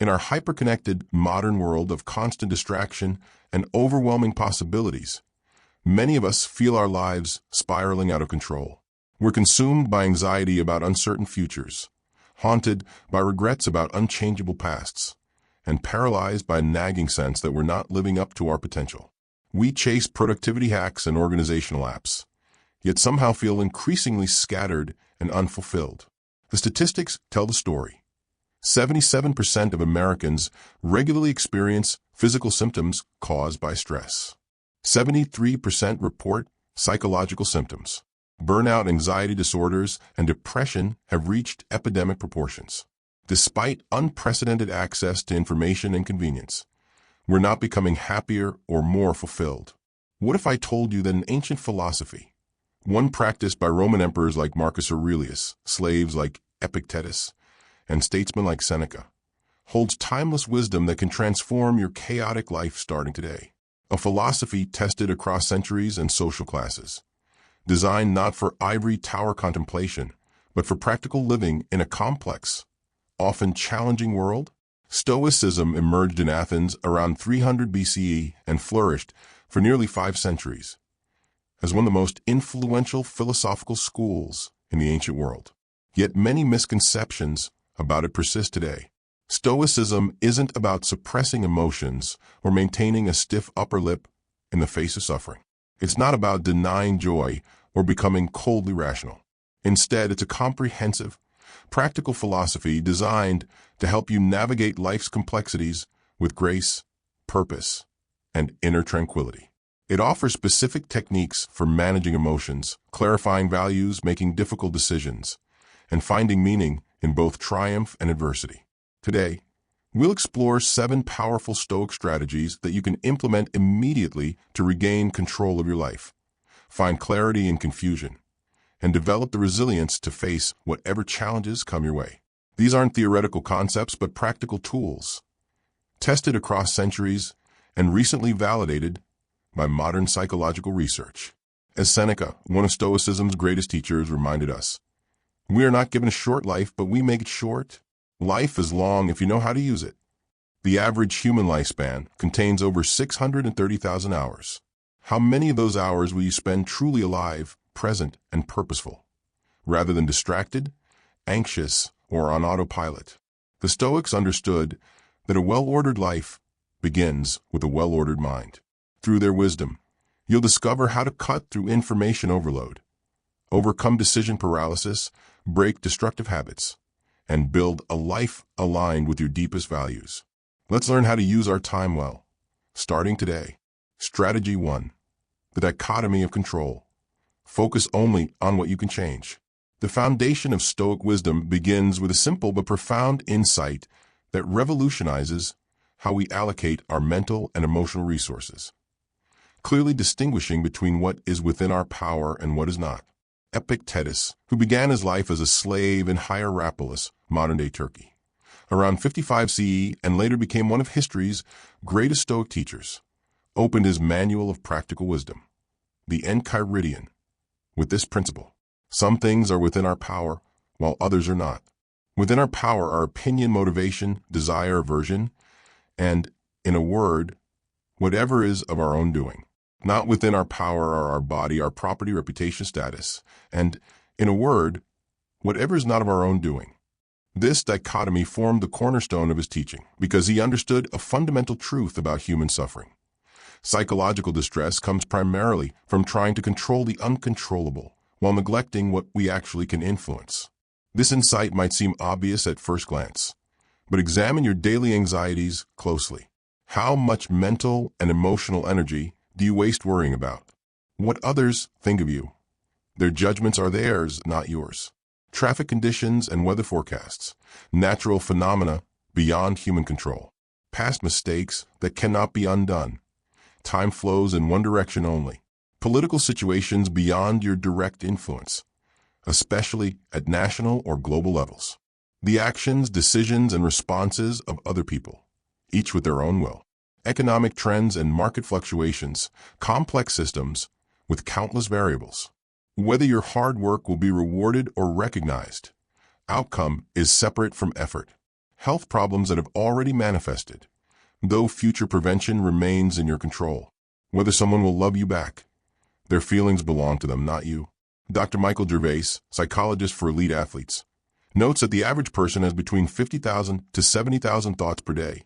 In our hyper-connected modern world of constant distraction and overwhelming possibilities, many of us feel our lives spiraling out of control. We're consumed by anxiety about uncertain futures, haunted by regrets about unchangeable pasts, and paralyzed by a nagging sense that we're not living up to our potential. We chase productivity hacks and organizational apps, yet somehow feel increasingly scattered and unfulfilled. The statistics tell the story. 77% of Americans regularly experience physical symptoms caused by stress. 73% report psychological symptoms. Burnout, anxiety disorders, and depression have reached epidemic proportions. Despite unprecedented access to information and convenience, we're not becoming happier or more fulfilled. What if I told you that an ancient philosophy, one practiced by Roman emperors like Marcus Aurelius, slaves like Epictetus, and statesmen like Seneca, holds timeless wisdom that can transform your chaotic life starting today? A philosophy tested across centuries and social classes, designed not for ivory tower contemplation, but for practical living in a complex, often challenging world? Stoicism emerged in Athens around 300 BCE and flourished for nearly 5 centuries as one of the most influential philosophical schools in the ancient world. Yet many misconceptions about it persist today. Stoicism isn't about suppressing emotions or maintaining a stiff upper lip in the face of suffering. It's not about denying joy or becoming coldly rational. Instead, it's a comprehensive, practical philosophy designed to help you navigate life's complexities with grace, purpose, and inner tranquility. It offers specific techniques for managing emotions, clarifying values, making difficult decisions, and finding meaning in both triumph and adversity. Today, we'll explore 7 powerful Stoic strategies that you can implement immediately to regain control of your life, find clarity in confusion, and develop the resilience to face whatever challenges come your way. These aren't theoretical concepts, but practical tools, tested across centuries and recently validated by modern psychological research. As Seneca, one of Stoicism's greatest teachers, reminded us, we are not given a short life, but we make it short. Life is long if you know how to use it. The average human lifespan contains over 630,000 hours. How many of those hours will you spend truly alive, present, and purposeful, rather than distracted, anxious, or on autopilot? The Stoics understood that a well-ordered life begins with a well-ordered mind. Through their wisdom, you'll discover how to cut through information overload, overcome decision paralysis, break destructive habits, and build a life aligned with your deepest values. Let's learn how to use our time well, starting today. Strategy 1. The dichotomy of control. Focus only on what you can change. The foundation of Stoic wisdom begins with a simple but profound insight that revolutionizes how we allocate our mental and emotional resources, clearly distinguishing between what is within our power and what is not. Epictetus, who began his life as a slave in Hierapolis, modern-day Turkey, around 55 CE and later became one of history's greatest Stoic teachers, opened his manual of practical wisdom, the Enchiridion, with this principle: some things are within our power, while others are not. Within our power are opinion, motivation, desire, aversion, and, in a word, whatever is of our own doing. Not within our power are our body, our property, reputation, status, and, in a word, whatever is not of our own doing. This dichotomy formed the cornerstone of his teaching because he understood a fundamental truth about human suffering. Psychological distress comes primarily from trying to control the uncontrollable while neglecting what we actually can influence. This insight might seem obvious at first glance, but examine your daily anxieties closely. How much mental and emotional energy do you waste worrying about what others think of you? Their judgments are theirs, not yours. Traffic conditions and weather forecasts, natural phenomena beyond human control, past mistakes that cannot be undone. Time flows in one direction only. Political situations beyond your direct influence, especially at national or global levels. The actions, decisions, and responses of other people, each with their own will. Economic trends and market fluctuations, complex systems with countless variables. Whether your hard work will be rewarded or recognized, outcome is separate from effort. health problems that have already manifested, though future prevention remains in your control. Whether someone will love you back, their feelings belong to them, not you. Dr. Michael Gervais, psychologist for elite athletes, notes that the average person has between 50,000 to 70,000 thoughts per day,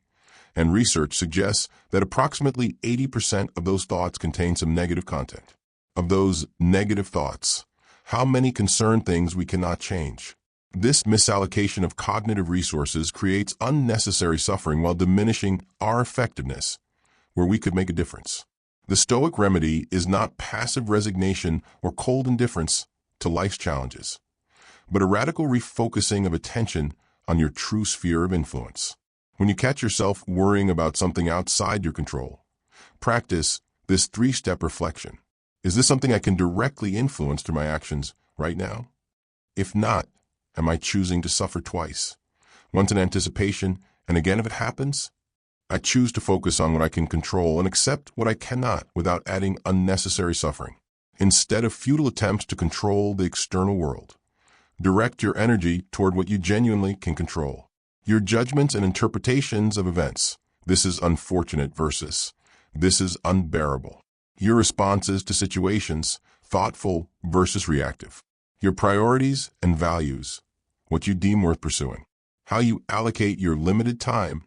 and research suggests that approximately 80% of those thoughts contain some negative content. Of those negative thoughts, how many concern things we cannot change? This misallocation of cognitive resources creates unnecessary suffering while diminishing our effectiveness where we could make a difference. The Stoic remedy is not passive resignation or cold indifference to life's challenges, but a radical refocusing of attention on your true sphere of influence. When you catch yourself worrying about something outside your control, practice this three-step reflection. Is this something I can directly influence through my actions right now? If not, am I choosing to suffer twice? Once in anticipation, and again if it happens? I choose to focus on what I can control and accept what I cannot without adding unnecessary suffering. Instead of futile attempts to control the external world, direct your energy toward what you genuinely can control. Your judgments and interpretations of events. This is unfortunate versus this is unbearable. Your responses to situations, thoughtful versus reactive. Your priorities and values, what you deem worth pursuing. How you allocate your limited time,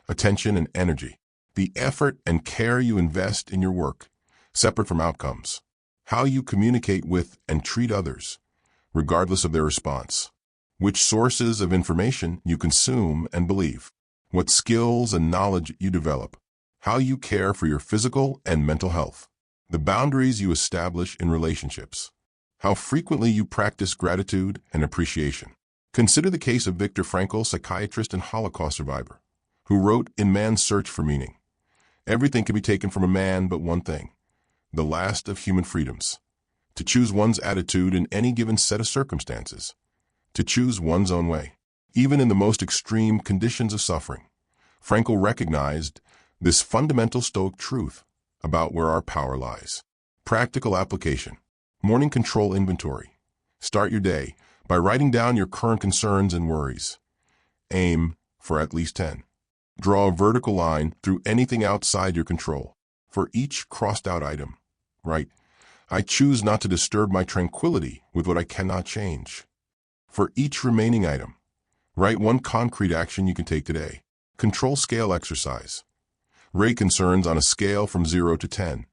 attention, and energy. The effort and care you invest in your work, separate from outcomes. How you communicate with and treat others, regardless of their response. Which sources of information you consume and believe. What skills and knowledge you develop. How you care for your physical and mental health. The boundaries you establish in relationships. How frequently you practice gratitude and appreciation. Consider the case of Viktor Frankl, psychiatrist and Holocaust survivor, who wrote in Man's Search for Meaning, "Everything can be taken from a man but one thing, the last of human freedoms, to choose one's attitude in any given set of circumstances, to choose one's own way." Even in the most extreme conditions of suffering, Frankl recognized this fundamental Stoic truth about where our power lies. Practical application. Morning control inventory. Start your day by writing down your current concerns and worries. Aim for at least 10. Draw a vertical line through anything outside your control. For each crossed-out item, write, "I choose not to disturb my tranquility with what I cannot change." For each remaining item, write one concrete action you can take today. Control scale exercise. Rate concerns on a scale from 0 to 10,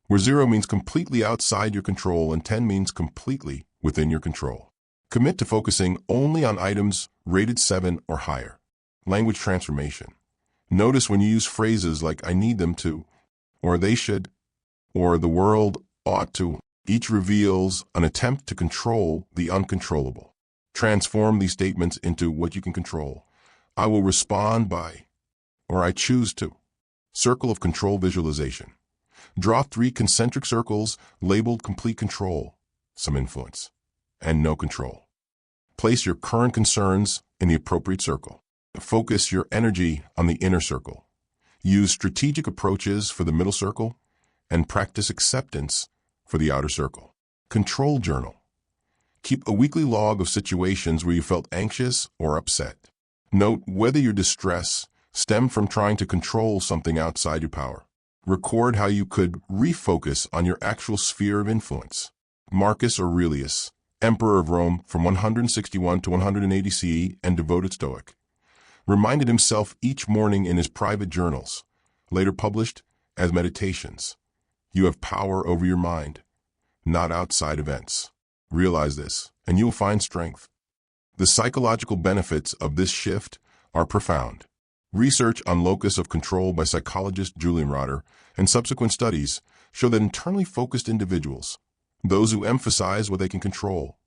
where 0 means completely outside your control and 10 means completely within your control. Commit to focusing only on items rated 7 or higher. Language transformation. Notice when you use phrases like "I need them to," or "they should," or "the world ought to." Each reveals an attempt to control the uncontrollable. Transform these statements into what you can control. "I will respond by," or "I choose to." Circle of control visualization. Draw 3 concentric circles labeled complete control, some influence, and no control. Place your current concerns in the appropriate circle. Focus your energy on the inner circle. Use strategic approaches for the middle circle and practice acceptance for the outer circle. Control journal. Keep a weekly log of situations where you felt anxious or upset. Note whether your distress stemmed from trying to control something outside your power. Record how you could refocus on your actual sphere of influence. Marcus Aurelius, Emperor of Rome from 161 to 180 CE and devoted Stoic, reminded himself each morning in his private journals, later published as meditations. You have power over your mind, not outside events. Realize this, and you will find strength. The psychological benefits of this shift are profound. Research on locus of control by psychologist Julian Rotter and subsequent studies show that internally focused individuals, those who emphasize what they can control,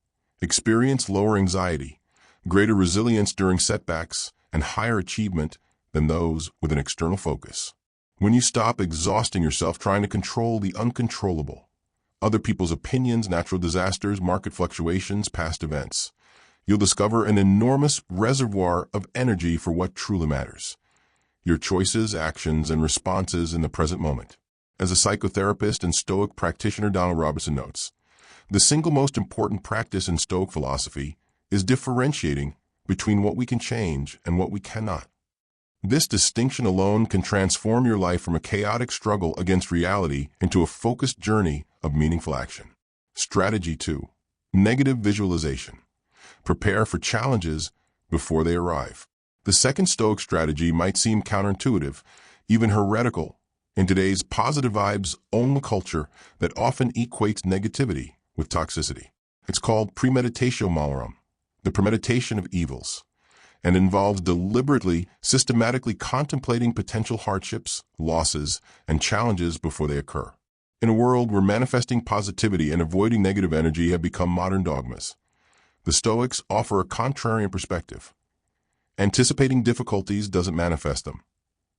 experience lower anxiety, greater resilience during setbacks, and higher achievement than those with an external focus. When you stop exhausting yourself trying to control the uncontrollable, other people's opinions, natural disasters, market fluctuations, past events, you'll discover an enormous reservoir of energy for what truly matters: your choices, actions, and responses in the present moment. As a psychotherapist and Stoic practitioner, Donald Robertson notes, the single most important practice in Stoic philosophy is differentiating between what we can change and what we cannot. This distinction alone can transform your life from a chaotic struggle against reality into a focused journey of meaningful action. Strategy 2. Negative visualization. Prepare for challenges before they arrive. The second Stoic strategy might seem counterintuitive, even heretical, in today's positive vibes-only culture that often equates negativity with toxicity. It's called premeditatio malorum, the premeditation of evils, and involves deliberately, systematically contemplating potential hardships, losses, and challenges before they occur. In a world where manifesting positivity and avoiding negative energy have become modern dogmas, the Stoics offer a contrarian perspective. Anticipating difficulties doesn't manifest them.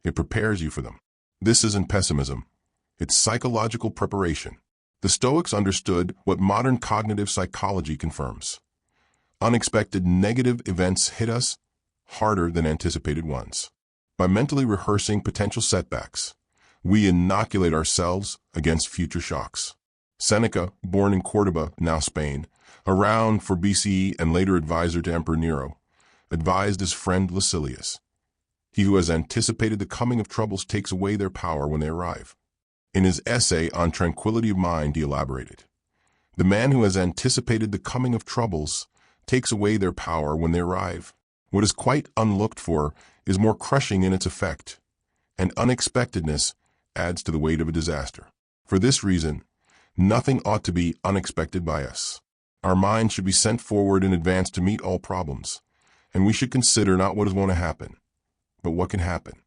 It prepares you for them. This isn't pessimism. It's psychological preparation. The Stoics understood what modern cognitive psychology confirms. Unexpected negative events hit us harder than anticipated ones. By mentally rehearsing potential setbacks, we inoculate ourselves against future shocks. Seneca, born in Cordoba, now Spain, around for BCE and later advisor to Emperor Nero, advised his friend Lucilius, "He who has anticipated the coming of troubles takes away their power when they arrive." In his essay on tranquility of mind, he elaborated, "The man who has anticipated the coming of troubles takes away their power when they arrive. What is quite unlooked for is more crushing in its effect, and unexpectedness adds to the weight of a disaster. For this reason, nothing ought to be unexpected by us. Our mind should be sent forward in advance to meet all problems, and we should consider not what is going to happen, but what can happen."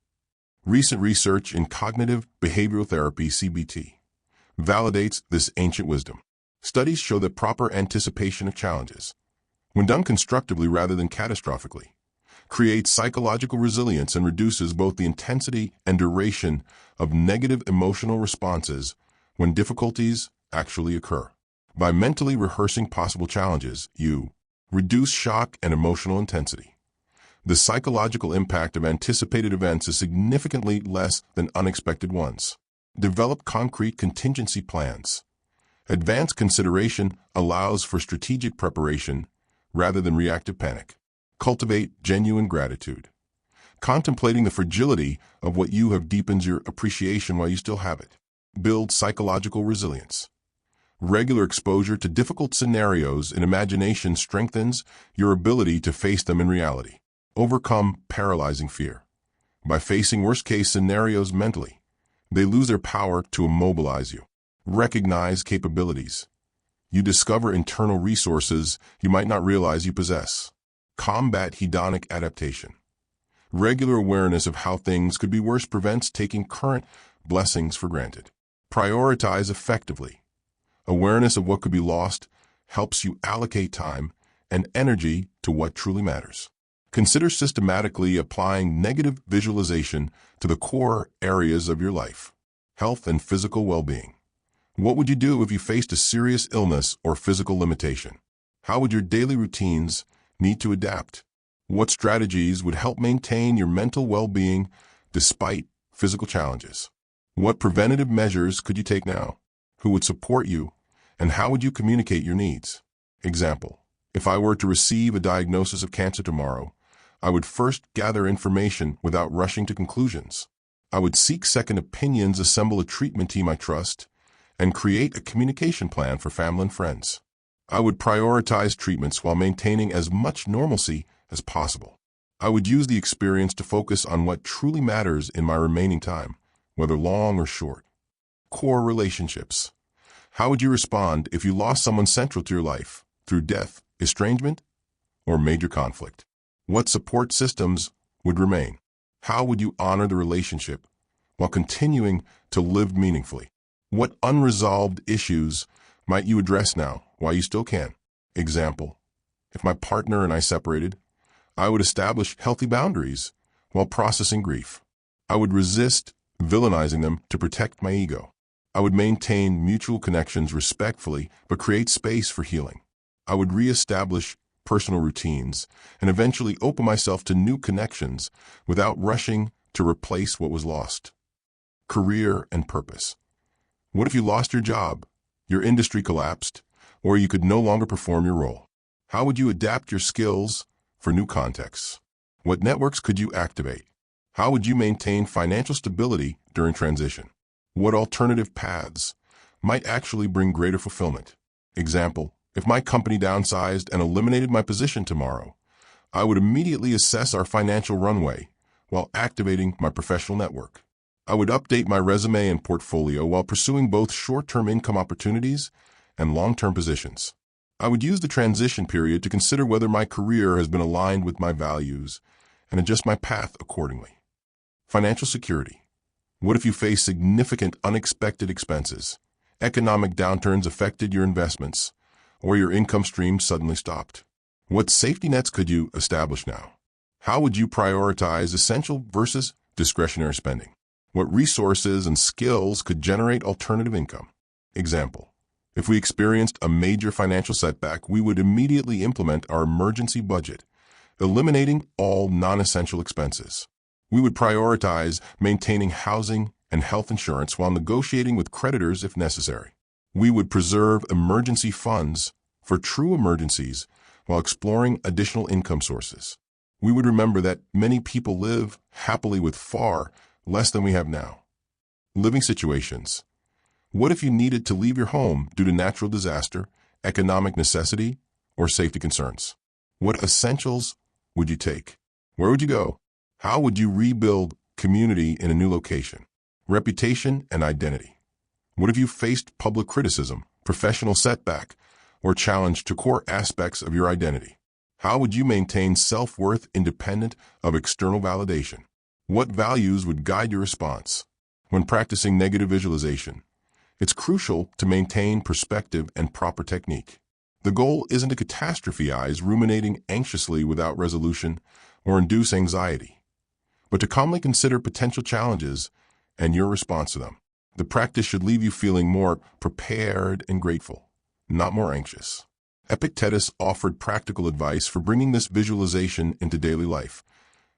Recent research in cognitive behavioral therapy, CBT, validates this ancient wisdom. Studies show that proper anticipation of challenges, when done constructively rather than catastrophically, creates psychological resilience and reduces both the intensity and duration of negative emotional responses when difficulties actually occur. By mentally rehearsing possible challenges, you reduce shock and emotional intensity. The psychological impact of anticipated events is significantly less than unexpected ones. Develop concrete contingency plans. Advanced consideration allows for strategic preparation rather than reactive panic. Cultivate genuine gratitude. Contemplating the fragility of what you have deepens your appreciation while you still have it. Build psychological resilience. Regular exposure to difficult scenarios in imagination strengthens your ability to face them in reality. Overcome paralyzing fear. By facing worst-case scenarios mentally, they lose their power to immobilize you. Recognize capabilities. You discover internal resources you might not realize you possess. Combat hedonic adaptation. Regular awareness of how things could be worse prevents taking current blessings for granted. Prioritize effectively. Awareness of what could be lost helps you allocate time and energy to what truly matters. Consider systematically applying negative visualization to the core areas of your life, health and physical well-being. What would you do if you faced a serious illness or physical limitation? How would your daily routines need to adapt? What strategies would help maintain your mental well-being despite physical challenges? What preventative measures could you take now? Who would support you? And how would you communicate your needs? Example: if I were to receive a diagnosis of cancer tomorrow, I would first gather information without rushing to conclusions. I would seek second opinions, assemble a treatment team I trust, and create a communication plan for family and friends. I would prioritize treatments while maintaining as much normalcy as possible. I would use the experience to focus on what truly matters in my remaining time, whether long or short. Core relationships. How would you respond if you lost someone central to your life through death, estrangement, or major conflict? What support systems would remain? How would you honor the relationship while continuing to live meaningfully? What unresolved issues might you address now while you still can? Example: if my partner and I separated, I would establish healthy boundaries while processing grief. I would resist villainizing them to protect my ego. I would maintain mutual connections respectfully but create space for healing. I would reestablish personal routines and eventually open myself to new connections without rushing to replace what was lost. Career and purpose. What if you lost your job, your industry collapsed, or you could no longer perform your role? How would you adapt your skills for new contexts. What networks could you activate? How would you maintain financial stability during transition? What alternative paths might actually bring greater fulfillment? Example, if my company downsized and eliminated my position tomorrow, I would immediately assess our financial runway while activating my professional network. I would update my resume and portfolio while pursuing both short-term income opportunities and long-term positions. I would use the transition period to consider whether my career has been aligned with my values and adjust my path accordingly. Financial security. What if you face significant unexpected expenses? Economic downturns affected your investments, or your income stream suddenly stopped. What safety nets could you establish now? How would you prioritize essential versus discretionary spending? What resources and skills could generate alternative income? Example, if we experienced a major financial setback, we would immediately implement our emergency budget, eliminating all non-essential expenses. We would prioritize maintaining housing and health insurance while negotiating with creditors if necessary. We would preserve emergency funds for true emergencies while exploring additional income sources. We would remember that many people live happily with far less than we have now. Living situations. What if you needed to leave your home due to natural disaster, economic necessity, or safety concerns? What essentials would you take? Where would you go? How would you rebuild community in a new location? Reputation and identity. What if you faced public criticism, professional setback, or challenge to core aspects of your identity? How would you maintain self-worth independent of external validation? What values would guide your response? When practicing negative visualization, it's crucial to maintain perspective and proper technique. The goal isn't to catastrophize, ruminating anxiously without resolution, or induce anxiety, but to calmly consider potential challenges and your response to them. The practice should leave you feeling more prepared and grateful, not more anxious. Epictetus offered practical advice for bringing this visualization into daily life.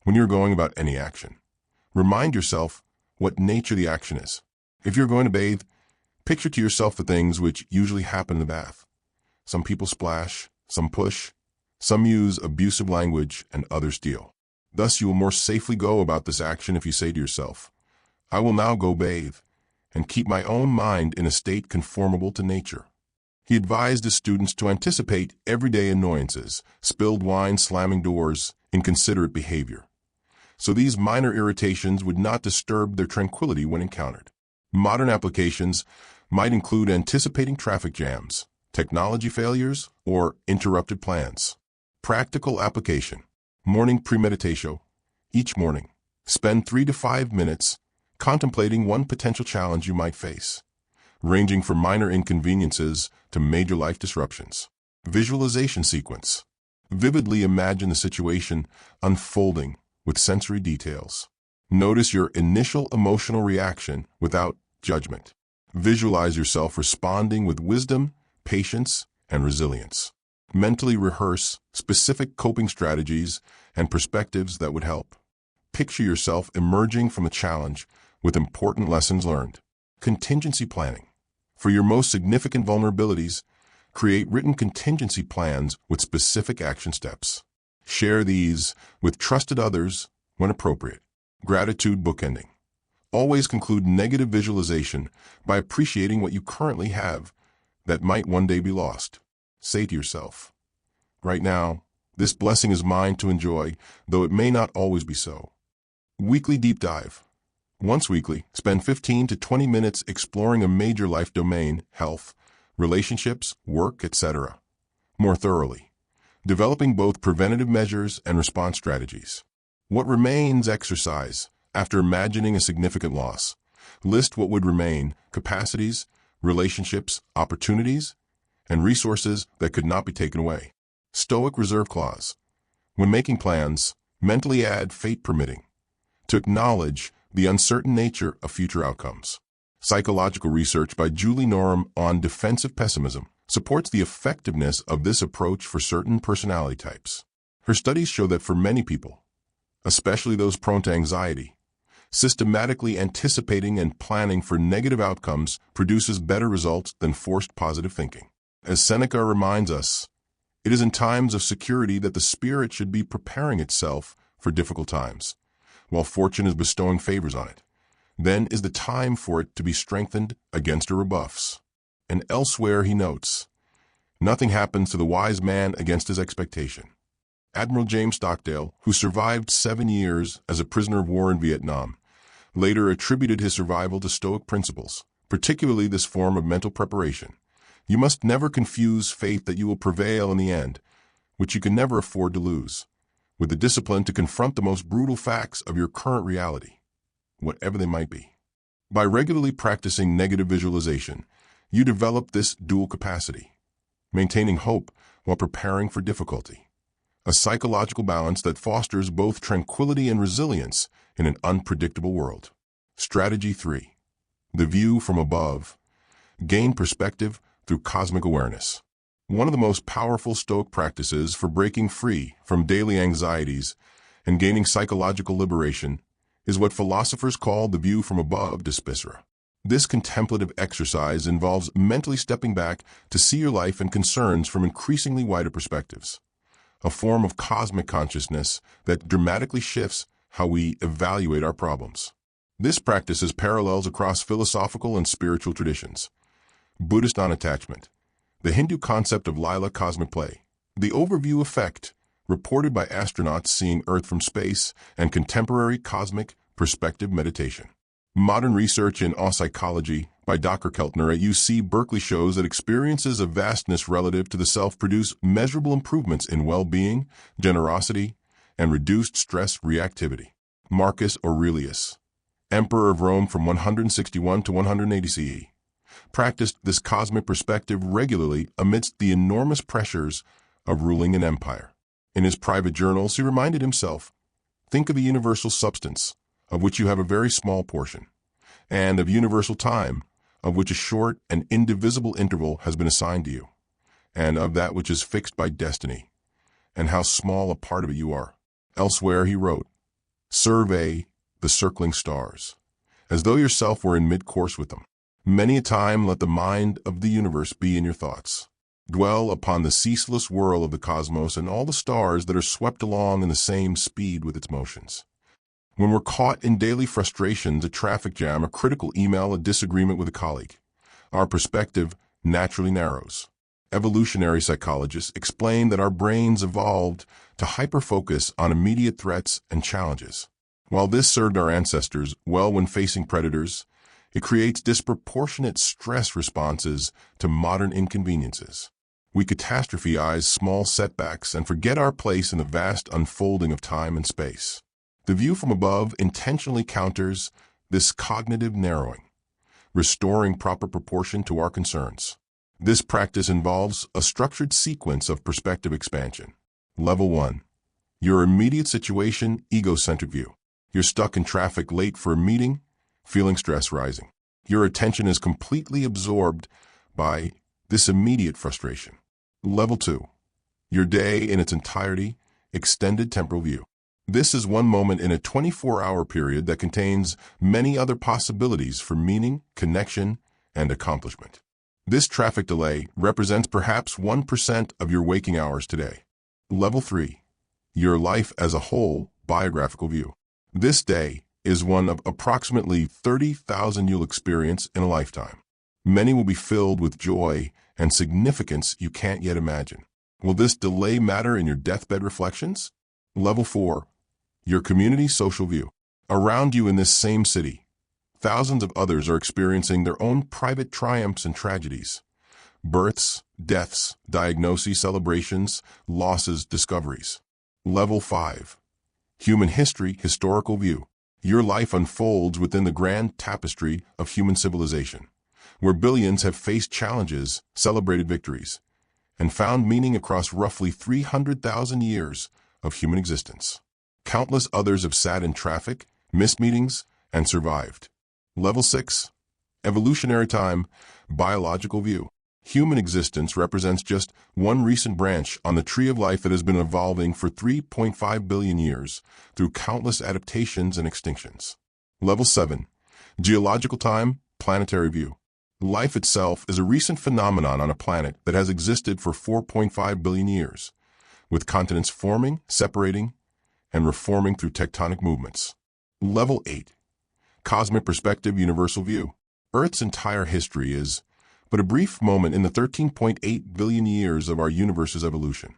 When you're going about any action, remind yourself what nature the action is. If you're going to bathe, picture to yourself the things which usually happen in the bath. Some people splash, some push, some use abusive language, and others steal. Thus, you will more safely go about this action if you say to yourself, I will now go bathe, and keep my own mind in a state conformable to nature. He advised his students to anticipate everyday annoyances, spilled wine, slamming doors, inconsiderate behavior, so these minor irritations would not disturb their tranquility when encountered. Modern applications might include anticipating traffic jams, technology failures, or interrupted plans. Practical application. Morning premeditatio. Each morning, spend 3 to 5 minutes contemplating one potential challenge you might face, ranging from minor inconveniences to major life disruptions. Visualization sequence. Vividly imagine the situation unfolding with sensory details. Notice your initial emotional reaction without judgment. Visualize yourself responding with wisdom, patience, and resilience. Mentally rehearse specific coping strategies and perspectives that would help. Picture yourself emerging from a challenge with important lessons learned. Contingency planning. For your most significant vulnerabilities, create written contingency plans with specific action steps. Share these with trusted others when appropriate. Gratitude bookending. Always conclude negative visualization by appreciating what you currently have that might one day be lost. Say to yourself, right now, this blessing is mine to enjoy, though it may not always be so. Weekly deep dive. Once weekly, spend 15 to 20 minutes exploring a major life domain, health, relationships, work, etc., more thoroughly, developing both preventative measures and response strategies. What remains exercise. After imagining a significant loss, list what would remain: capacities, relationships, opportunities, and resources that could not be taken away. Stoic reserve clause. When making plans, mentally add fate permitting to acknowledge the uncertain nature of future outcomes. Psychological research by Julie Norum on defensive pessimism supports the effectiveness of this approach for certain personality types. Her studies show that for many people, especially those prone to anxiety, systematically anticipating and planning for negative outcomes produces better results than forced positive thinking. As Seneca reminds us, It is in times of security that the spirit should be preparing itself for difficult times, while fortune is bestowing favors on it. Then is the time for it to be strengthened against her rebuffs. And elsewhere he notes, nothing happens to the wise man against his expectation. Admiral James Stockdale, who survived 7 years as a prisoner of war in Vietnam, later attributed his survival to Stoic principles, particularly this form of mental preparation. You must never confuse faith that you will prevail in the end, which you can never afford to lose, with the discipline to confront the most brutal facts of your current reality, whatever they might be. By regularly practicing negative visualization, you develop this dual capacity, maintaining hope while preparing for difficulty, a psychological balance that fosters both tranquility and resilience in an unpredictable world. Strategy 3. The view from above. Gain perspective through cosmic awareness. One of the most powerful Stoic practices for breaking free from daily anxieties and gaining psychological liberation is what philosophers call the view from above dispicera. This contemplative exercise involves mentally stepping back to see your life and concerns from increasingly wider perspectives, a form of cosmic consciousness that dramatically shifts how we evaluate our problems. This practice has parallels across philosophical and spiritual traditions. Buddhist non-attachment, the Hindu concept of lila cosmic play, the overview effect, reported by astronauts seeing Earth from space, and contemporary cosmic perspective meditation. Modern research in psychology by Dr. Keltner at UC Berkeley shows that experiences of vastness relative to the self produce measurable improvements in well-being, generosity, and reduced stress reactivity. Marcus Aurelius, Emperor of Rome from 161 to 180 CE, practiced this cosmic perspective regularly amidst the enormous pressures of ruling an empire. In his private journals, he reminded himself, think of a universal substance, of which you have a very small portion, and of universal time, of which a short and indivisible interval has been assigned to you, and of that which is fixed by destiny, and how small a part of it you are. Elsewhere he wrote, survey the circling stars, as though yourself were in mid-course with them. Many a time let the mind of the universe be in your thoughts. Dwell upon the ceaseless whirl of the cosmos and all the stars that are swept along in the same speed with its motions. When we're caught in daily frustrations, a traffic jam, a critical email, a disagreement with a colleague, our perspective naturally narrows. Evolutionary psychologists explain that our brains evolved to hyper-focus on immediate threats and challenges. While this served our ancestors well when facing predators, it creates disproportionate stress responses to modern inconveniences. We catastrophize small setbacks and forget our place in the vast unfolding of time and space. The view from above intentionally counters this cognitive narrowing, restoring proper proportion to our concerns. This practice involves a structured sequence of perspective expansion. Level 1. Your immediate situation, egocentric view. You're stuck in traffic late for a meeting, feeling stress rising. Your attention is completely absorbed by this immediate frustration. Level 2. Your day in its entirety, extended temporal view. This is one moment in a 24-hour period that contains many other possibilities for meaning, connection, and accomplishment. This traffic delay represents perhaps 1% of your waking hours today. Level 3. Your life as a whole, biographical view. This day is one of approximately 30,000 you'll experience in a lifetime. Many will be filled with joy and significance you can't yet imagine. Will this delay matter in your deathbed reflections? Level 4. Your community social view. Around you in this same city, thousands of others are experiencing their own private triumphs and tragedies. Births, deaths, diagnoses, celebrations, losses, discoveries. Level 5. Human history, historical view. Your life unfolds within the grand tapestry of human civilization, where billions have faced challenges, celebrated victories, and found meaning across roughly 300,000 years of human existence. Countless others have sat in traffic, missed meetings, and survived. Level 6. Evolutionary time, biological view. Human existence represents just one recent branch on the tree of life that has been evolving for 3.5 billion years through countless adaptations and extinctions. Level 7. Geological time, planetary view. Life itself is a recent phenomenon on a planet that has existed for 4.5 billion years, with continents forming, separating, and reforming through tectonic movements. Level 8. Cosmic Perspective Universal View. Earth's entire history is but a brief moment in the 13.8 billion years of our universe's evolution,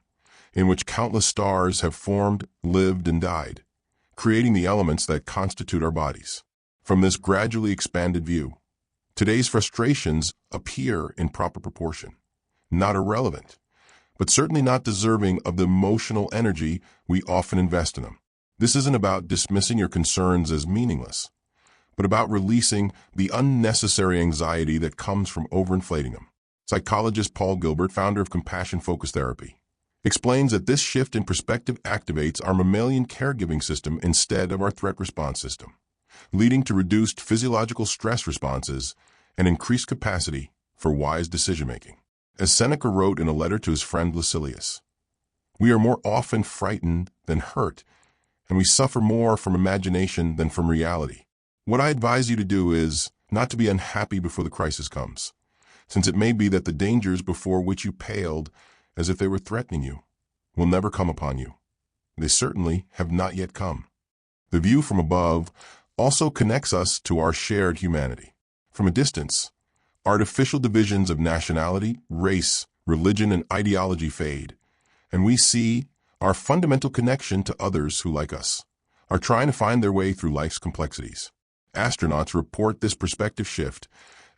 in which countless stars have formed, lived, and died, creating the elements that constitute our bodies. From this gradually expanded view, today's frustrations appear in proper proportion, not irrelevant, but certainly not deserving of the emotional energy we often invest in them. This isn't about dismissing your concerns as meaningless, but about releasing the unnecessary anxiety that comes from overinflating them. Psychologist Paul Gilbert, founder of compassion-focused therapy, explains that this shift in perspective activates our mammalian caregiving system instead of our threat response system, leading to reduced physiological stress responses and increased capacity for wise decision-making. As Seneca wrote in a letter to his friend Lucilius, "We are more often frightened than hurt, and we suffer more from imagination than from reality." What I advise you to do is not to be unhappy before the crisis comes, since it may be that the dangers before which you paled as if they were threatening you will never come upon you. They certainly have not yet come. The view from above also connects us to our shared humanity. From a distance, artificial divisions of nationality, race, religion, and ideology fade, and we see our fundamental connection to others who, like us, are trying to find their way through life's complexities. Astronauts report this perspective shift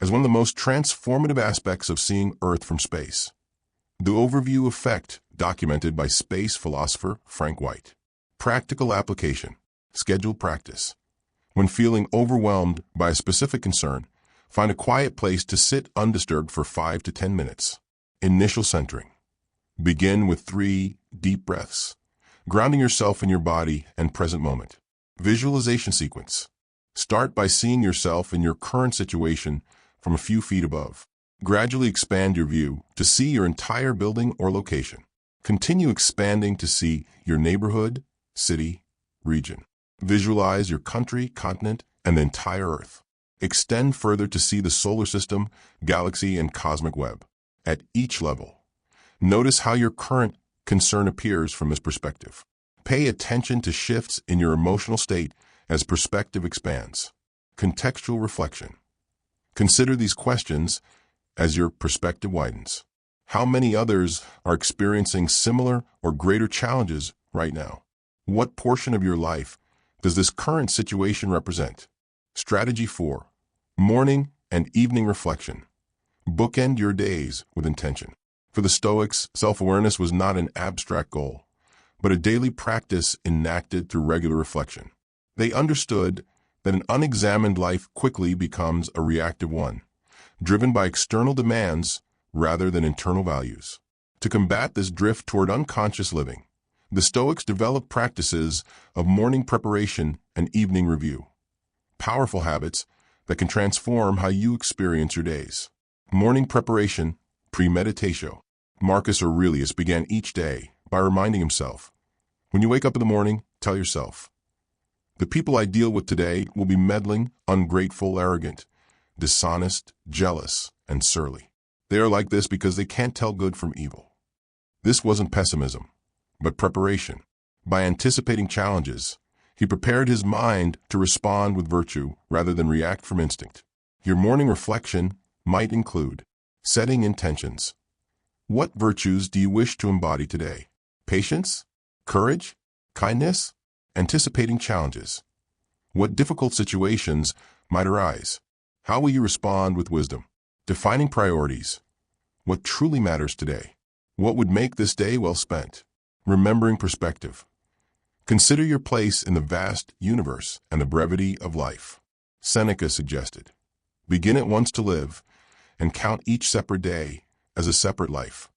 as one of the most transformative aspects of seeing Earth from space. The overview effect documented by space philosopher Frank White. Practical application. Scheduled practice. When feeling overwhelmed by a specific concern, find a quiet place to sit undisturbed for 5 to 10 minutes. Initial centering. Begin with 3 deep breaths, grounding yourself in your body and present moment. Visualization sequence. Start by seeing yourself in your current situation from a few feet above. Gradually expand your view to see your entire building or location. Continue expanding to see your neighborhood, city, region. Visualize your country, continent, and the entire Earth. Extend further to see the solar system, galaxy, and cosmic web. At each level, notice how your current concern appears from this perspective. Pay attention to shifts in your emotional state as perspective expands. Contextual reflection. Consider these questions as your perspective widens. How many others are experiencing similar or greater challenges right now? What portion of your life does this current situation represent? Strategy 4. Morning and evening reflection. Bookend your days with intention. For the Stoics, self-awareness was not an abstract goal, but a daily practice enacted through regular reflection. They understood that an unexamined life quickly becomes a reactive one, driven by external demands rather than internal values. To combat this drift toward unconscious living, the Stoics developed practices of morning preparation and evening review, powerful habits that can transform how you experience your days. Morning preparation, premeditatio. Marcus Aurelius began each day by reminding himself, when you wake up in the morning, tell yourself, the people I deal with today will be meddling, ungrateful, arrogant, dishonest, jealous, and surly. They are like this because they can't tell good from evil. This wasn't pessimism, but preparation. By anticipating challenges, he prepared his mind to respond with virtue rather than react from instinct. Your morning reflection might include setting intentions. What virtues do you wish to embody today? Patience? Courage? Kindness? Anticipating challenges. What difficult situations might arise? How will you respond with wisdom? Defining priorities. What truly matters today? What would make this day well spent? Remembering perspective. Consider your place in the vast universe and the brevity of life. Seneca suggested, begin at once to live and count each separate day as a separate life.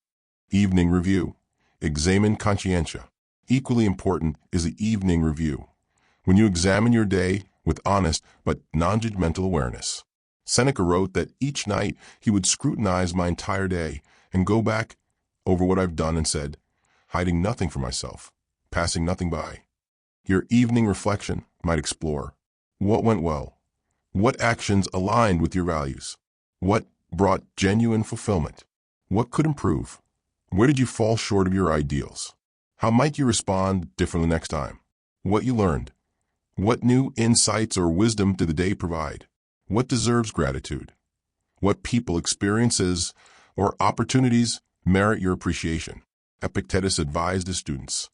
Evening review. Examine conscientia. Equally important is the evening review, when you examine your day with honest but non-judgmental awareness. Seneca wrote that each night he would scrutinize my entire day and go back over what I've done and said, hiding nothing from myself, passing nothing by. Your evening reflection might explore what went well, what actions aligned with your values, what brought genuine fulfillment? What could improve? Where did you fall short of your ideals? How might you respond differently next time? What you learned? What new insights or wisdom did the day provide? What deserves gratitude? What people, experiences, or opportunities merit your appreciation? Epictetus advised his students,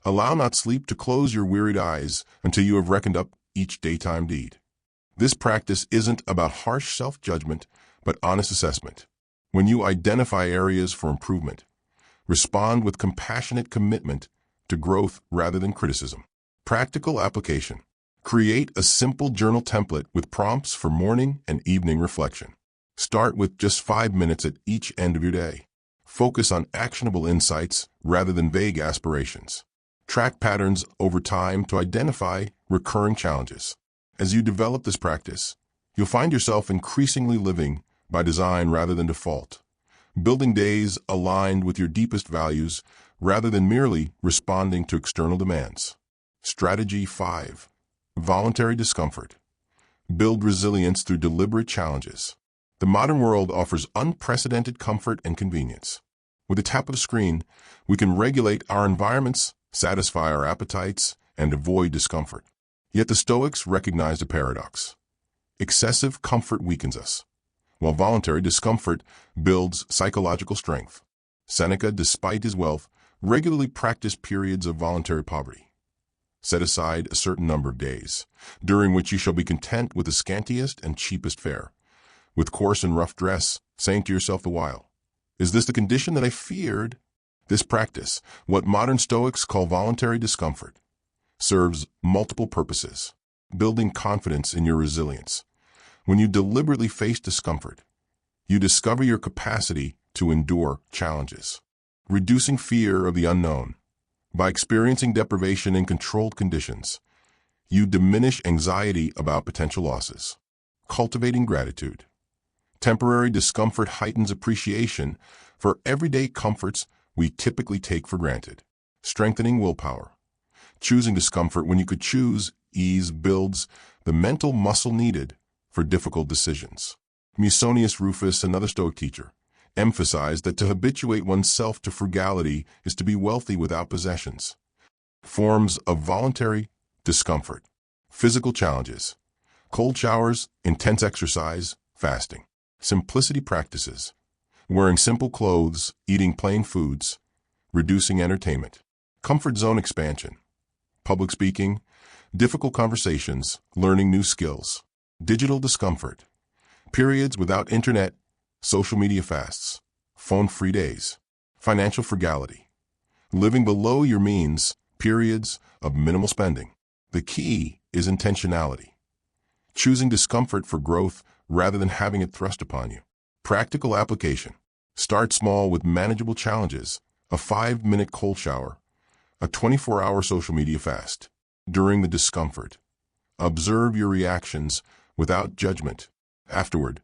"Allow not sleep to close your wearied eyes until you have reckoned up each daytime deed." This practice isn't about harsh self-judgment, but honest assessment. When you identify areas for improvement, respond with compassionate commitment to growth rather than criticism. Practical application. Create a simple journal template with prompts for morning and evening reflection. Start with just 5 minutes at each end of your day. Focus on actionable insights rather than vague aspirations. Track patterns over time to identify recurring challenges. As you develop this practice, you'll find yourself increasingly living by design rather than default, building days aligned with your deepest values rather than merely responding to external demands. Strategy 5. Voluntary discomfort. Build resilience through deliberate challenges. The modern world offers unprecedented comfort and convenience. With a tap of a screen, we can regulate our environments, satisfy our appetites, and avoid discomfort. Yet the Stoics recognized a paradox. Excessive comfort weakens us, while voluntary discomfort builds psychological strength. Seneca, despite his wealth, regularly practiced periods of voluntary poverty. Set aside a certain number of days, during which you shall be content with the scantiest and cheapest fare, with coarse and rough dress, saying to yourself the while, "Is this the condition that I feared?" This practice, what modern Stoics call voluntary discomfort, serves multiple purposes, building confidence in your resilience. When you deliberately face discomfort, you discover your capacity to endure challenges, reducing fear of the unknown. By experiencing deprivation in controlled conditions, you diminish anxiety about potential losses. Cultivating gratitude. Temporary discomfort heightens appreciation for everyday comforts we typically take for granted. Strengthening willpower. Choosing discomfort when you could choose ease builds the mental muscle needed for difficult decisions. Musonius Rufus, another Stoic teacher, emphasized that to habituate oneself to frugality is to be wealthy without possessions. Forms of voluntary discomfort. Physical challenges. Cold showers, intense exercise, fasting. Simplicity practices. Wearing simple clothes, eating plain foods, reducing entertainment. Comfort zone expansion. Public speaking, difficult conversations, learning new skills. Digital discomfort. Periods without internet, social media fasts, phone-free days. Financial frugality. Living below your means, periods of minimal spending. The key is intentionality. Choosing discomfort for growth rather than having it thrust upon you. Practical application. Start small with manageable challenges, a 5-minute cold shower, a 24-hour social media fast. During the discomfort, observe your reactions without judgment. Afterward,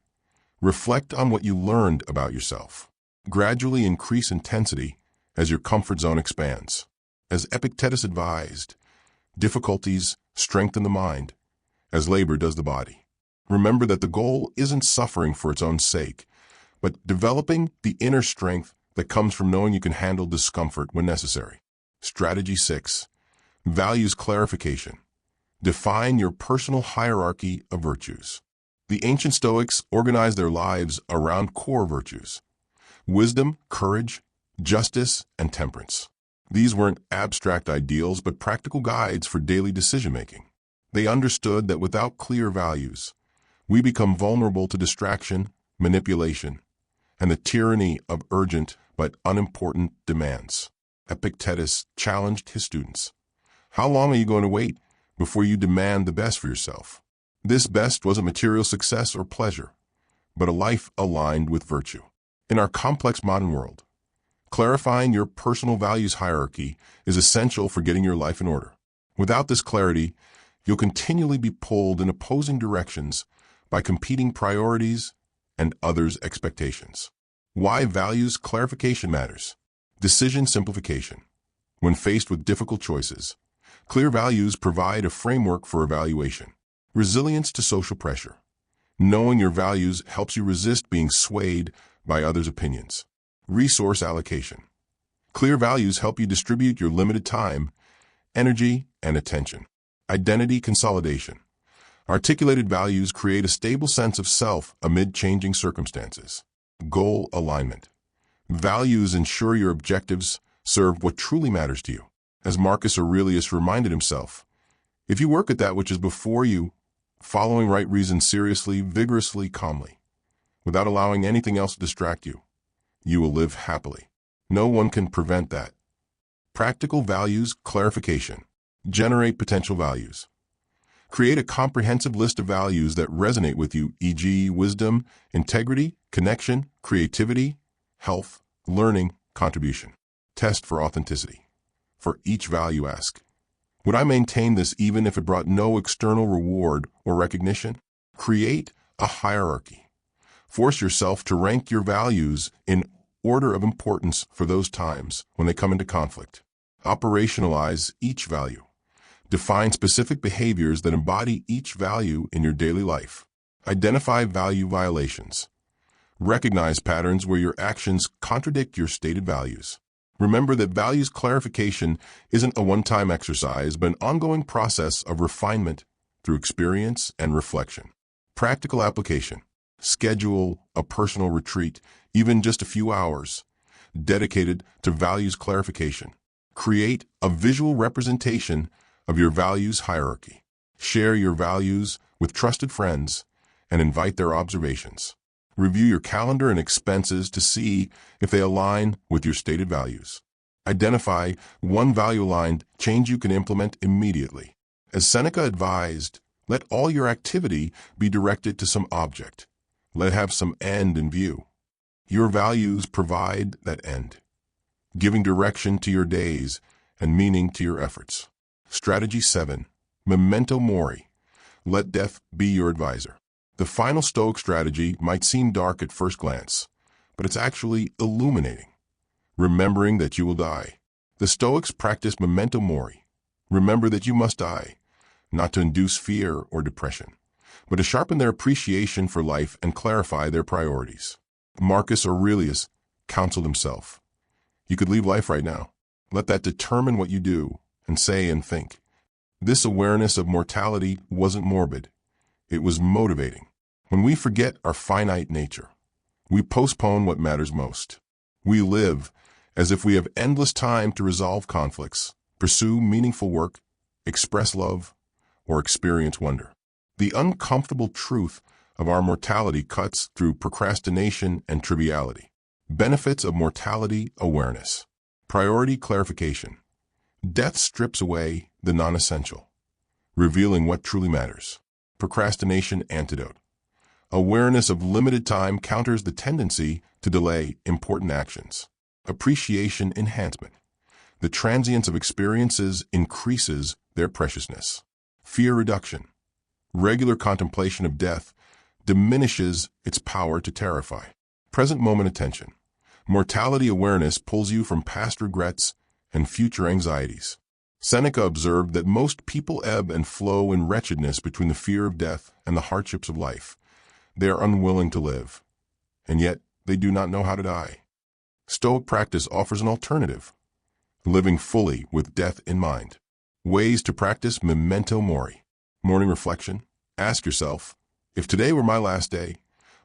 reflect on what you learned about yourself. Gradually increase intensity as your comfort zone expands. As Epictetus advised, difficulties strengthen the mind, as labor does the body. Remember that the goal isn't suffering for its own sake, but developing the inner strength that comes from knowing you can handle discomfort when necessary. Strategy 6. Values clarification. Define your personal hierarchy of virtues. The ancient Stoics organized their lives around core virtues: wisdom, courage, justice, and temperance. These weren't abstract ideals, but practical guides for daily decision-making. They understood that without clear values, we become vulnerable to distraction, manipulation, and the tyranny of urgent but unimportant demands. Epictetus challenged his students. How long are you going to wait before you demand the best for yourself? This best wasn't material success or pleasure, but a life aligned with virtue. In our complex modern world, clarifying your personal values hierarchy is essential for getting your life in order. Without this clarity, you'll continually be pulled in opposing directions by competing priorities and others' expectations. Why values clarification matters. Decision simplification. When faced with difficult choices, clear values provide a framework for evaluation. Resilience to social pressure. Knowing your values helps you resist being swayed by others' opinions. Resource allocation. Clear values help you distribute your limited time, energy, and attention. Identity consolidation. Articulated values create a stable sense of self amid changing circumstances. Goal alignment. Values ensure your objectives serve what truly matters to you. As Marcus Aurelius reminded himself, if you work at that which is before you, following right reason seriously, vigorously, calmly, without allowing anything else to distract you, you will live happily. No one can prevent that. Practical values clarification. Generate potential values. Create a comprehensive list of values that resonate with you, e.g., wisdom, integrity, connection, creativity, health, learning, contribution. Test for authenticity. For each value, ask, would I maintain this even if it brought no external reward or recognition? Create a hierarchy. Force yourself to rank your values in order of importance for those times when they come into conflict. Operationalize each value. Define specific behaviors that embody each value in your daily life. Identify value violations. Recognize patterns where your actions contradict your stated values. Remember that values clarification isn't a one-time exercise, but an ongoing process of refinement through experience and reflection. Practical application. Schedule a personal retreat, even just a few hours, dedicated to values clarification. Create a visual representation of your values hierarchy. Share your values with trusted friends and invite their observations. Review your calendar and expenses to see if they align with your stated values. Identify one value-aligned change you can implement immediately. As Seneca advised, let all your activity be directed to some object. Let it have some end in view. Your values provide that end, giving direction to your days and meaning to your efforts. Strategy 7. Memento mori. Let death be your advisor. The final Stoic strategy might seem dark at first glance, but it's actually illuminating. Remembering that you will die. The Stoics practice memento mori. Remember that you must die, not to induce fear or depression, but to sharpen their appreciation for life and clarify their priorities. Marcus Aurelius counseled himself, you could leave life right now. Let that determine what you do and say and think. This awareness of mortality wasn't morbid. It was motivating. When we forget our finite nature, we postpone what matters most. We live as if we have endless time to resolve conflicts, pursue meaningful work, express love, or experience wonder. The uncomfortable truth of our mortality cuts through procrastination and triviality. Benefits of mortality awareness. Priority clarification. Death strips away the non-essential, revealing what truly matters. Procrastination antidote. Awareness of limited time counters the tendency to delay important actions. Appreciation enhancement. The transience of experiences increases their preciousness. Fear reduction. Regular contemplation of death diminishes its power to terrify. Present moment attention. Mortality awareness pulls you from past regrets and future anxieties. Seneca observed that most people ebb and flow in wretchedness between the fear of death and the hardships of life. They are unwilling to live, and yet they do not know how to die. Stoic practice offers an alternative, living fully with death in mind. Ways to practice memento mori. Morning reflection. Ask yourself, if today were my last day,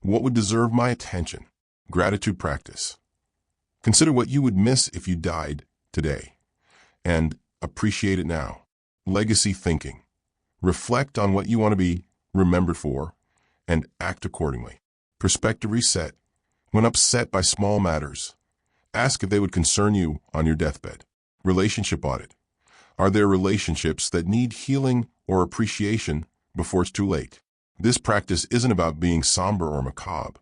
what would deserve my attention? Gratitude practice. Consider what you would miss if you died today, and appreciate it now. Legacy thinking. Reflect on what you want to be remembered for, and act accordingly. Perspective reset. When upset by small matters, ask if they would concern you on your deathbed. Relationship audit. Are there relationships that need healing or appreciation before it's too late? This practice isn't about being somber or macabre.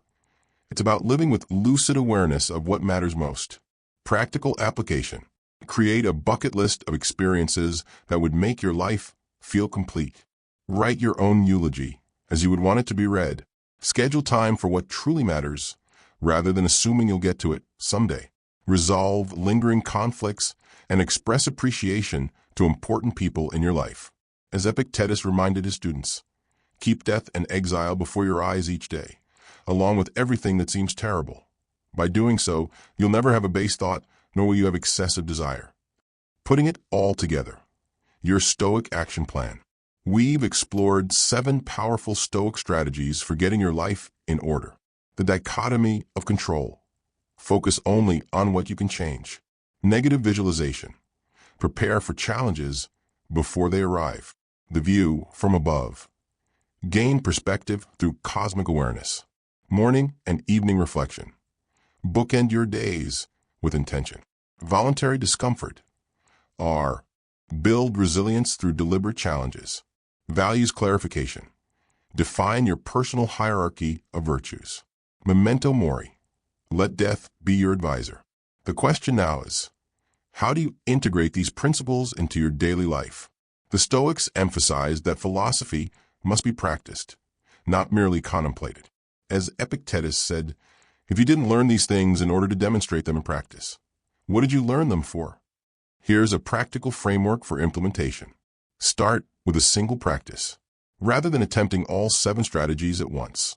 It's about living with lucid awareness of what matters most. Practical application. Create a bucket list of experiences that would make your life feel complete. Write your own eulogy as you would want it to be read. Schedule time for what truly matters rather than assuming you'll get to it someday. Resolve lingering conflicts and express appreciation to important people in your life. As Epictetus reminded his students, Keep death and exile before your eyes each day, along with everything that seems terrible. By doing so, you'll never have a base thought, nor will you have excessive desire. Putting it all together. Your Stoic action plan. We've explored 7 powerful Stoic strategies for getting your life in order. The dichotomy of control. Focus only on what you can change. Negative visualization. Prepare for challenges before they arrive. The view from above. Gain perspective through cosmic awareness. Morning and evening reflection. Bookend your days with intention. Voluntary discomfort. R. Build resilience through deliberate challenges. Values clarification. Define your personal hierarchy of virtues. Memento mori. Let death be your advisor. The question now is, how do you integrate these principles into your daily life? The Stoics emphasized that philosophy must be practiced, not merely contemplated. As Epictetus said, if you didn't learn these things in order to demonstrate them in practice, what did you learn them for? Here's a practical framework for implementation. Start with a single practice. Rather than attempting all 7 strategies at once,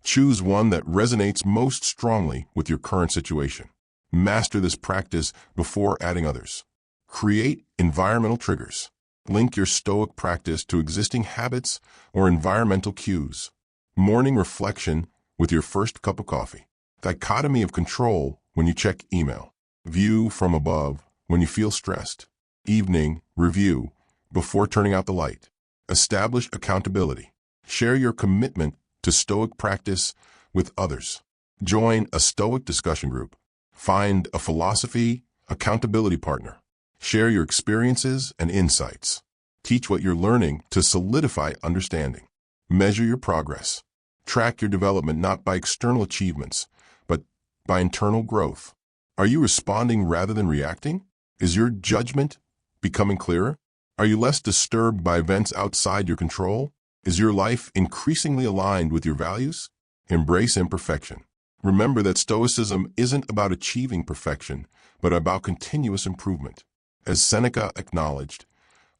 choose one that resonates most strongly with your current situation. Master this practice before adding others. Create environmental triggers. Link your Stoic practice to existing habits or environmental cues. Morning reflection with your first cup of coffee. Dichotomy of control when you check email. View from above when you feel stressed. Evening review before turning out the light. Establish accountability. Share your commitment to Stoic practice with others. Join a Stoic discussion group. Find a philosophy accountability partner. Share your experiences and insights. Teach what you're learning to solidify understanding. Measure your progress. Track your development not by external achievements, but by internal growth. Are you responding rather than reacting? Is your judgment becoming clearer? Are you less disturbed by events outside your control? Is your life increasingly aligned with your values? Embrace imperfection. Remember that Stoicism isn't about achieving perfection, but about continuous improvement. As Seneca acknowledged,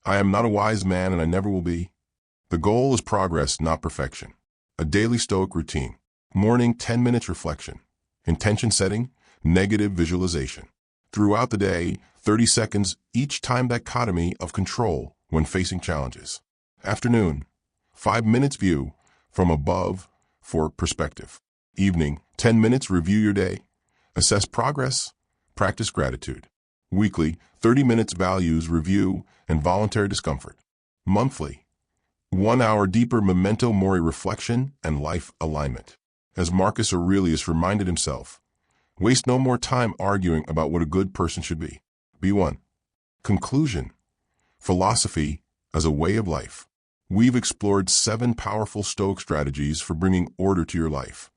I am not a wise man and I never will be. The goal is progress, not perfection. A daily Stoic routine. Morning 10 minutes reflection. Intention setting, negative visualization. Throughout the day, 30 seconds each time dichotomy of control when facing challenges. Afternoon, 5 minutes view from above for perspective. Evening, 10 minutes review your day. Assess progress, practice gratitude. Weekly, 30 minutes values review and voluntary discomfort. Monthly, 1 hour deeper memento mori reflection and life alignment. As Marcus Aurelius reminded himself, waste no more time arguing about what a good person should be. Be one. Conclusion. Philosophy as a way of life. We've explored 7 powerful Stoic strategies for bringing order to your life.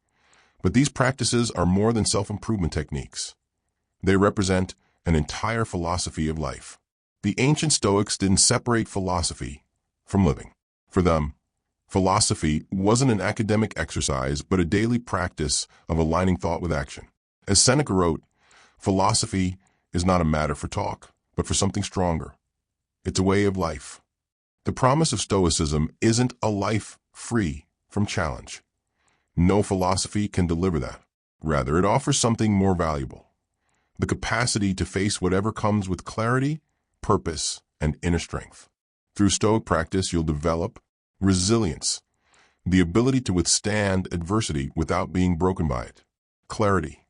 But these practices are more than self-improvement techniques. They represent an entire philosophy of life. The ancient Stoics didn't separate philosophy from living. For them, philosophy wasn't an academic exercise, but a daily practice of aligning thought with action. As Seneca wrote, philosophy is not a matter for talk, but for something stronger. It's a way of life. The promise of Stoicism isn't a life free from challenge. No philosophy can deliver that. Rather, it offers something more valuable. The capacity to face whatever comes with clarity, purpose, and inner strength. Through Stoic practice, you'll develop resilience, the ability to withstand adversity without being broken by it. Clarity,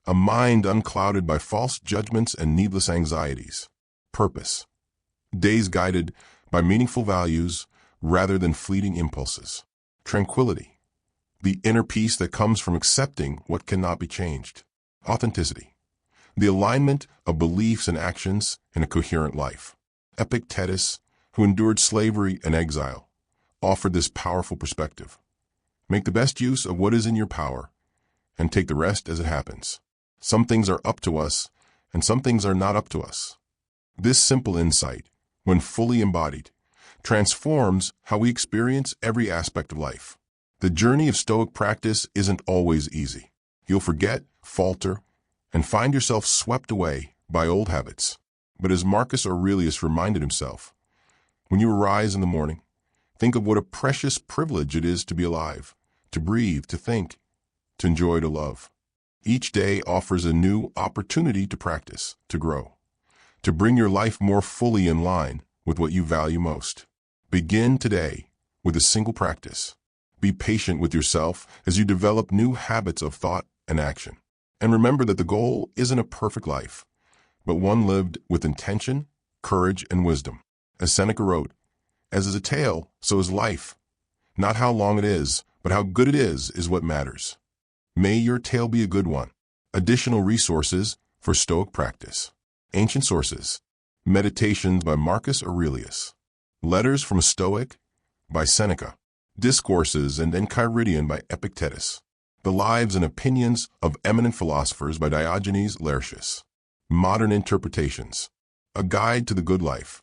a mind unclouded by false judgments and needless anxieties. Purpose, days guided by meaningful values rather than fleeting impulses. Tranquility, the inner peace that comes from accepting what cannot be changed. Authenticity, the alignment of beliefs and actions in a coherent life. Epictetus, who endured slavery and exile, offered this powerful perspective. Make the best use of what is in your power and take the rest as it happens. Some things are up to us and some things are not up to us. This simple insight, when fully embodied, transforms how we experience every aspect of life. The journey of Stoic practice isn't always easy. You'll forget, falter, and find yourself swept away by old habits. But as Marcus Aurelius reminded himself, when you arise in the morning, Think of what a precious privilege it is to be alive, to breathe, to think, to enjoy, to love. Each day offers a new opportunity to practice, to grow, to bring your life more fully in line with what you value most. Begin today with a single practice. Be patient with yourself as you develop new habits of thought and action. And remember that the goal isn't a perfect life, but one lived with intention, courage, and wisdom. As Seneca wrote, "As is a tale, so is life. Not how long it is, but how good it is what matters." May your tale be a good one. Additional resources for Stoic practice. Ancient sources. Meditations by Marcus Aurelius. Letters from a Stoic by Seneca. Discourses and Enchiridion by Epictetus. The Lives and Opinions of Eminent Philosophers by Diogenes Laertius. Modern Interpretations. A Guide to the Good Life.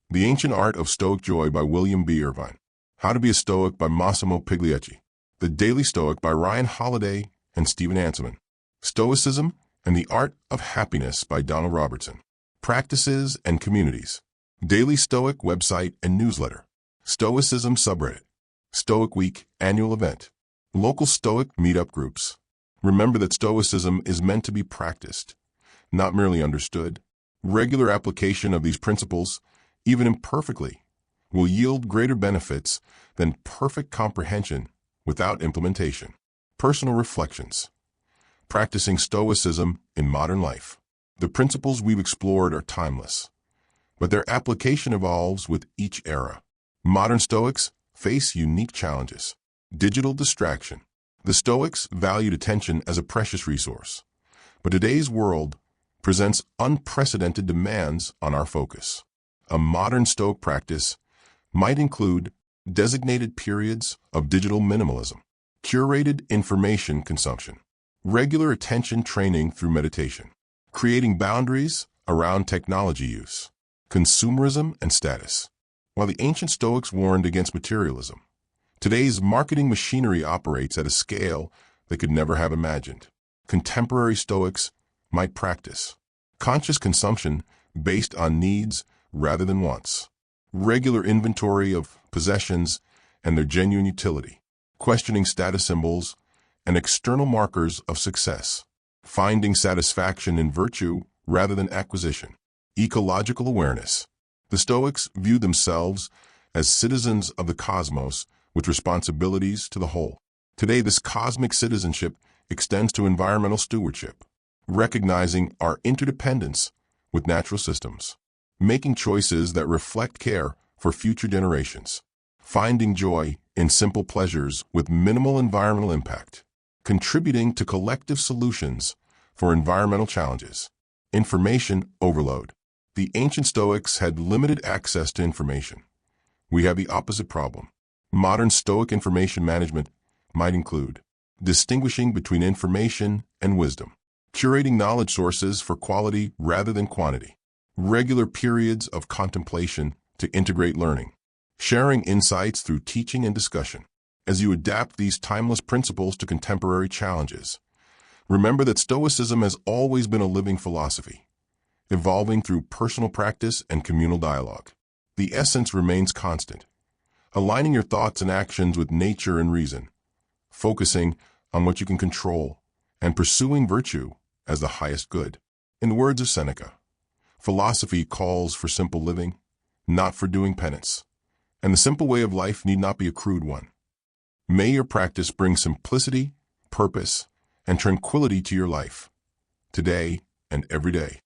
The Ancient Art of Stoic Joy by William B. Irvine. How to be a Stoic by Massimo Pigliecci. The Daily Stoic by Ryan Holiday and Stephen Hanselman. Stoicism and the Art of Happiness by Donald Robertson. Practices and Communities. Daily Stoic website and newsletter. Stoicism subreddit. Stoic Week annual event. Local Stoic meetup groups. Remember that Stoicism is meant to be practiced, not merely understood. Regular application of these principles, even imperfectly, will yield greater benefits than perfect comprehension without implementation. Personal reflections. Practicing Stoicism in modern life. The principles we've explored are timeless, but their application evolves with each era. Modern Stoics face unique challenges. Digital distraction. The Stoics valued attention as a precious resource, but today's world presents unprecedented demands on our focus. A modern Stoic practice might include designated periods of digital minimalism, curated information consumption, regular attention training through meditation, creating boundaries around technology use, consumerism and status. While the ancient Stoics warned against materialism, today's marketing machinery operates at a scale they could never have imagined. Contemporary Stoics might practice conscious consumption based on needs rather than wants, regular inventory of possessions and their genuine utility, questioning status symbols and external markers of success, finding satisfaction in virtue rather than acquisition, ecological awareness. The Stoics viewed themselves as citizens of the cosmos with responsibilities to the whole. Today, this cosmic citizenship extends to environmental stewardship, recognizing our interdependence with natural systems, making choices that reflect care for future generations, finding joy in simple pleasures with minimal environmental impact, contributing to collective solutions for environmental challenges. Information overload. The ancient Stoics had limited access to information. We have the opposite problem. Modern Stoic information management might include distinguishing between information and wisdom, curating knowledge sources for quality rather than quantity, regular periods of contemplation to integrate learning, sharing insights through teaching and discussion. As you adapt these timeless principles to contemporary challenges, remember that Stoicism has always been a living philosophy, evolving through personal practice and communal dialogue. The essence remains constant, aligning your thoughts and actions with nature and reason, focusing on what you can control, and pursuing virtue as the highest good. In the words of Seneca, philosophy calls for simple living, not for doing penance, and the simple way of life need not be a crude one. May your practice bring simplicity, purpose, and tranquility to your life, today and every day.